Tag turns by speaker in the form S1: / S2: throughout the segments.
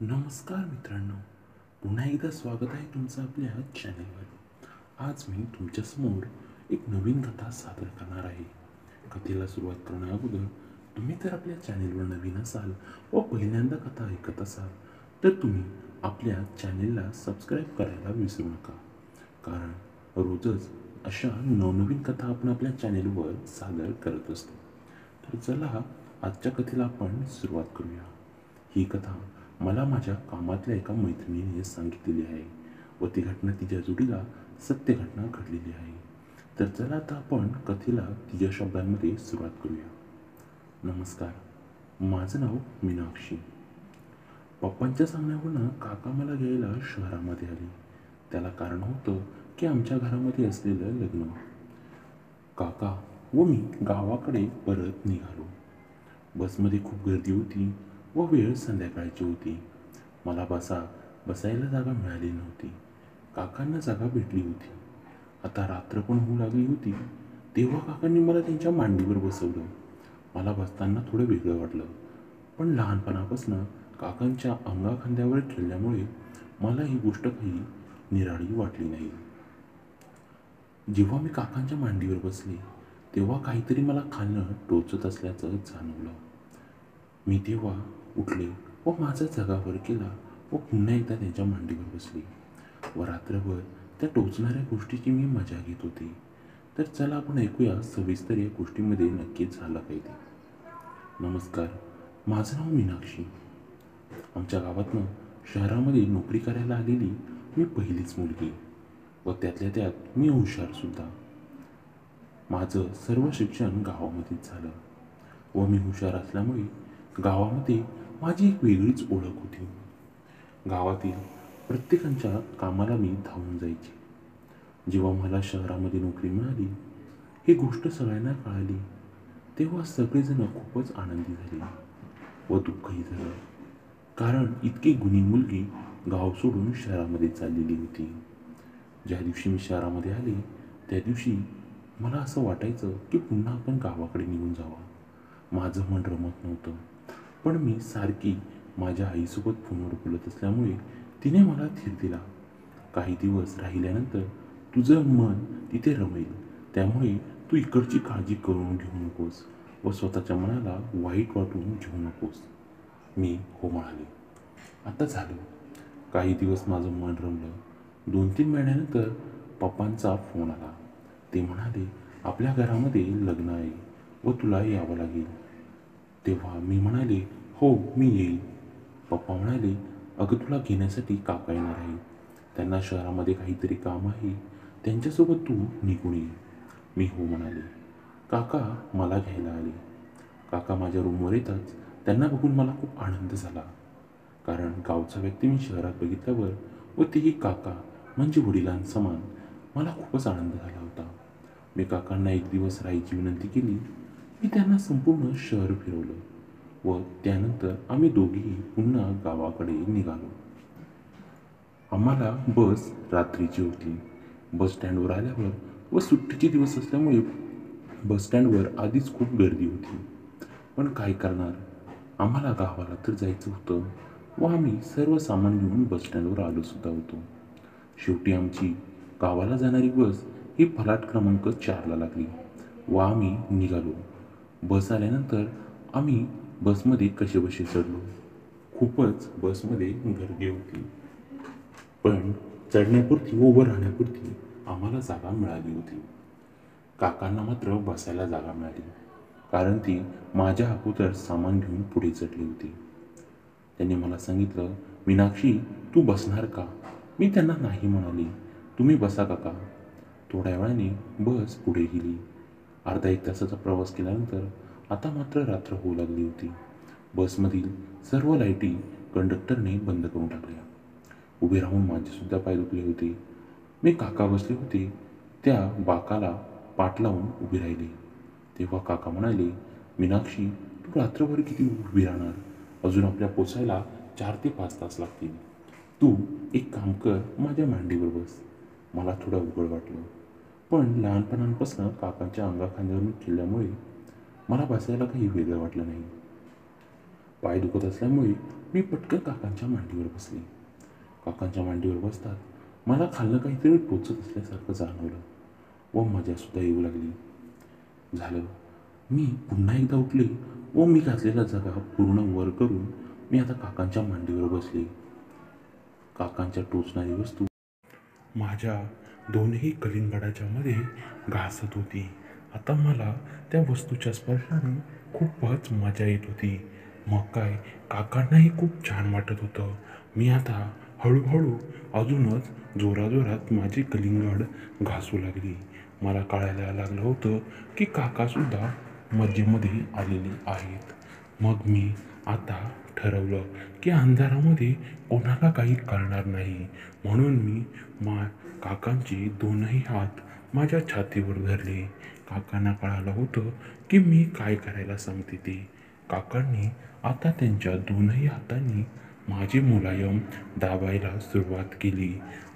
S1: नमस्कार मित्रांनो, पुन्हा एकदा स्वागत आहे तुमचं आपल्या चॅनेलवर. आज मी तुमच्यासमोर एक नवीन कथा सादर करणार आहे. कथेला सुरुवात करण्याअगोदर तुम्ही जर आपल्या चॅनेलवर नवीन असाल व पहिल्यांदा कथा ऐकत असाल तर तुम्ही आपल्या चॅनेलला सबस्क्राईब करायला विसरू नका, कारण रोजच अशा नवनवीन कथा आपण आपल्या चॅनेलवर सादर करत असतो. तर चला आजच्या कथेला आपण सुरुवात करूया. ही कथा मला माझ्या कामातल्या एका मैत्रिणीने सांगितलेली आहे व ती घटना तिच्या जोडीला सत्य घटना घडलेली आहे. तर चला आता आपण कथेला तिच्या शब्दांमध्ये सुरुवात करूया. नमस्कार, माझं नाव मीनाक्षी. पप्पांच्या सांगण्यावरून काका मला घ्यायला शहरामध्ये आले. त्याला कारण होतं की आमच्या घरामध्ये असलेलं लग्न. काका व मी गावाकडे परत निघालो. बसमध्ये खूप गर्दी होती व वेळ संध्याकाळची होती. मला बसायला जागा मिळाली नव्हती. काकांना जागा भेटली होती. आता रात्र पण होऊ लागली होती. तेव्हा काकांनी मला त्यांच्या मांडीवर बसवलं. मला बसताना थोडं वेगळं वाटलं, पण लहानपणापासून काकांच्या अंगाखांद्यावर खेळल्यामुळे मला ही गोष्ट काही निराळी वाटली नाही. जेव्हा मी काकांच्या मांडीवर बसले तेव्हा काहीतरी मला खालनं टोचत असल्याचं जाणवलं. मी तेव्हा उठले व माझा जगावर केला व पुन्हा एकदा त्यांच्या मांडीवर बसले व रात्रभर त्या टोचणाऱ्या गोष्टीची मी मजा घेत होते. तर चला आपण ऐकूया सविस्तर या गोष्टीमध्ये नक्कीच झालं काय ते. नमस्कार, माझं नाव मीनाक्षी. आमच्या गावातनं शहरामध्ये नोकरी करायला आलेली मी पहिलीच मुलगी व त्यातल्या त्यात मी हुशारसुद्धा. माझं सर्व शिक्षण गावामध्येच झालं व मी हुशार असल्यामुळे गावामध्ये माझी एक वेगळीच ओळख होती. गावातील प्रत्येकाच्या कामाला मी धावून जायचे. जेव्हा मला शहरामध्ये नोकरी मिळाली, ही गोष्ट सगळ्यांना कळाली, तेव्हा सगळेजण खूपच आनंदी झाले व दुःखही झालं, कारण इतकी गुणी मुलगी गाव सोडून शहरामध्ये चाललेली होती. ज्या दिवशी मी शहरामध्ये आले त्या दिवशी मला असं वाटायचं की पुन्हा आपण गावाकडे निघून जावं. माझं मन रमत नव्हतं, पण मी सारखी माझ्या आईसोबत फोनवर बोलत असल्यामुळे तिने मला धीर दिला. काही दिवस राहिल्यानंतर तुझं मन तिथे रमेल, त्यामुळे तू इकडची काळजी करून घेऊ नकोस व स्वतःच्या मनाला वाईट वाटून घेऊ नकोस. मी हो म्हणाले. आता झालं. काही दिवस माझं मन रमलं. 2-3 महिन्यानंतर पप्पांचा फोन आला. ते म्हणाले आपल्या घरामध्ये लग्न आहे व तुला यावं लागेल. तेव्हा मी म्हणाले हो, मी येईल. पप्पा म्हणाले अगं तुला घेण्यासाठी काका येणार आहे. त्यांना शहरामध्ये काहीतरी काम आहे, त्यांच्यासोबत तू निघून ये. मी हो म्हणाले. काका मला घ्यायला आले. काका माझ्या रूमवर येताच त्यांना बघून मला खूप आनंद झाला, कारण गावचा व्यक्ती मी शहरात बघितल्यावर व तेही काका म्हणजे वडिलांसमान मला खूपच आनंद झाला होता. मी काकांना एक दिवस राहायची विनंती केली. मी त्यांना संपूर्ण शहर फिरवलं व त्यानंतर आम्ही दोघेही पुन्हा गावाकडे निघालो. आम्हाला बस रात्रीची होती. बस स्टँडवर आल्यावर व सुट्टीचे दिवस असल्यामुळे बस स्टँडवर आधीच खूप गर्दी होती, पण काय करणार, आम्हाला गावाला तर जायचं होतं व आम्ही सर्व सामान घेऊन बस स्टँडवर आलो सुद्धा होतो. शेवटी आमची गावाला जाणारी बस ही फलाट क्रमांक 4ला लागली व आम्ही निघालो. बस आल्यानंतर आम्ही बसमध्ये कसेबसे चढलो. खूपच बसमध्ये गर्दी होती, पण चढण्यापुरती व उभं राहण्यापुरती आम्हाला जागा मिळाली होती. काकांना मात्र बसायला जागा मिळाली, कारण ती माझ्या अगोदर सामान घेऊन पुढे चढली होती. त्यांनी मला सांगितलं मीनाक्षी तू बसणार का? मी त्यांना नाही म्हणाले. तुम्ही बसा काका. थोड्या वेळाने बस पुढे गेली. अर्धा एक तासाचा प्रवास केल्यानंतर आता मात्र रात्र होऊ लागली होती. बसमधील सर्व लाईटी कंडक्टरने बंद करून टाकल्या. उभे राहून माझेसुद्धा पाय दुखले होते. मी काका बसले होते त्या बाकाला पाठ लावून उभी राहिली. तेव्हा काका म्हणाले मीनाक्षी तू रात्रभर किती उभी राहणार? अजून आपल्या पोचायला 4 ते 5 तास लागतील. तू एक काम कर, माझ्या मांडीवर बस. मला थोडं उघड वाटलं, पण लहानपणापासून काकांच्या अंगाखांद्यावरून खेळल्यामुळे मला बसायला काही वेगळं वाटलं नाही. पाय दुखत असल्यामुळे मी पटकन काकांच्या मांडीवर बसले. काकांच्या मांडीवर बसतात मला खाल्लं काहीतरी टोचत असल्यासारखं जाणवलं व मजासुद्धा येऊ लागली. झालं, मी पुन्हा एकदा उठले व मी घातलेला जागा पूर्ण वर करून मी आता काकांच्या मांडीवर बसले. काकांच्या टोचणारी वस्तू माझ्या दोनही कलिंगडाच्या मध्ये घासत होती. आता मला त्या वस्तूच्या स्पर्शाने खूपच मजा येत होती. मग काय, काकांनाही खूप छान वाटत होतं. मी आता हळूहळू अजूनच जोराजोरात माझी कलिंगड घासू लागली. मला कळायला लागलं होतं की काकासुद्धा मजेमध्ये आलेले आहेत. मग मी आता ठरवलं की अंधारामध्ये कोणाला काही कळणार नाही, म्हणून मी काकांचे दोनही हात माझ्या छातीवर धरले. काकांना कळालं होतं की मी काय करायला सांगते ते. काकांनी आता त्यांच्या दोनही हातांनी माझी मुलायम दाबायला सुरुवात केली.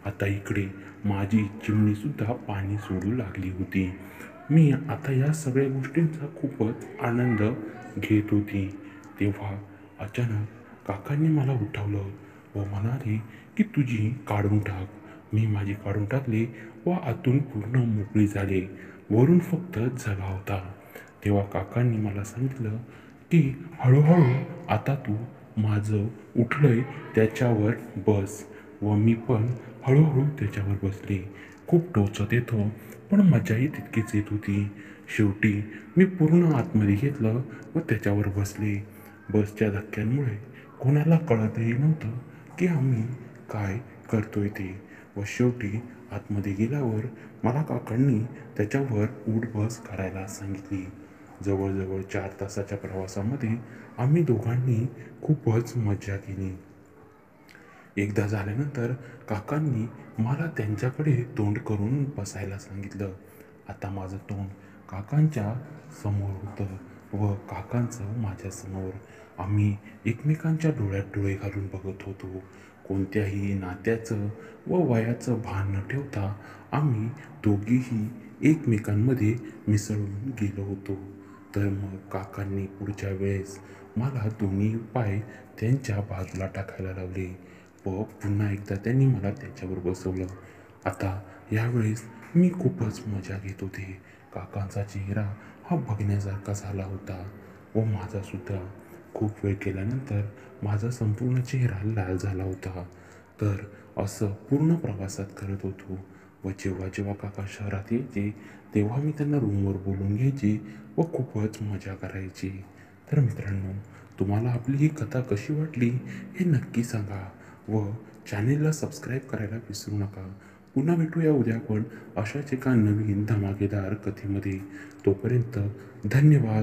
S1: आता इकडे माझी चिमणीसुद्धा पाणी सोडू लागली होती. मी आता या सगळ्या गोष्टींचा खूपच आनंद घेत होती. तेव्हा अचानक काकांनी मला उठवलं व म्हणाले की तुझी काढून टाक. मी माझी काढून टाकली व आतून पूर्ण मोकळी झाली. वरून फक्त जागा होता. तेव्हा काकांनी मला सांगितलं की हळूहळू आता तू माझं उठलंय त्याच्यावर बस. व मी पण हळूहळू त्याच्यावर बसले. खूप टोचत येतं पण मजाही तितकीच येत होती. शेवटी मी पूर्ण आतमध्ये घेतलं व त्याच्यावर बसले. बसच्या धक्क्यांमुळे कोणाला कळतही नव्हतं की आम्ही काय करतोय ते. व शेवटी आतमध्ये गेल्यावर मला काकांनी त्याच्यावर उठ बस करायला सांगितली. जवळजवळ 4 तासाच्या प्रवासामध्ये आम्ही दोघांनी खूपच मजा केली. एकदा झाल्यानंतर काकांनी मला त्यांच्याकडे तोंड करून बसायला सांगितलं. आता माझं तोंड काकांच्या समोर होतं व काकांचं माझ्यासमोर. आम्ही एकमेकांच्या डोळ्यात डोळे घालून बघत होतो. कोणत्याही नात्याचं व वयाचं भान न ठेवता आम्ही दोघेही एकमेकांमध्ये मिसळून गेलो होतो. तर मग काकांनी पुढच्या वेळेस मला दोन्ही पाय त्यांच्या बाजूला टाकायला लावले व पुन्हा एकदा त्यांनी मला त्याच्यावर बसवलं. आता यावेळेस मी खूपच मजा घेत होते. काकांचा चेहरा हा बघण्यासारखा झाला होता व माझासुद्धा. खूप वेळ केल्यानंतर माझा संपूर्ण चेहरा लाल झाला होता. तर असं पूर्ण प्रवासात करत होतो. व जेव्हा जेव्हा काका शहरात यायचे तेव्हा मी त्यांना रूमवर बोलून घ्यायचे व खूपच मजा करायची. तर मित्रांनो, तुम्हाला आपली ही कथा कशी वाटली हे नक्की सांगा व चॅनेलला सबस्क्राईब करायला विसरू नका. पुन्हा भेटूया उद्या आपण अशाच एका नवीन धमाकेदार कथेमध्ये. तोपर्यंत धन्यवाद.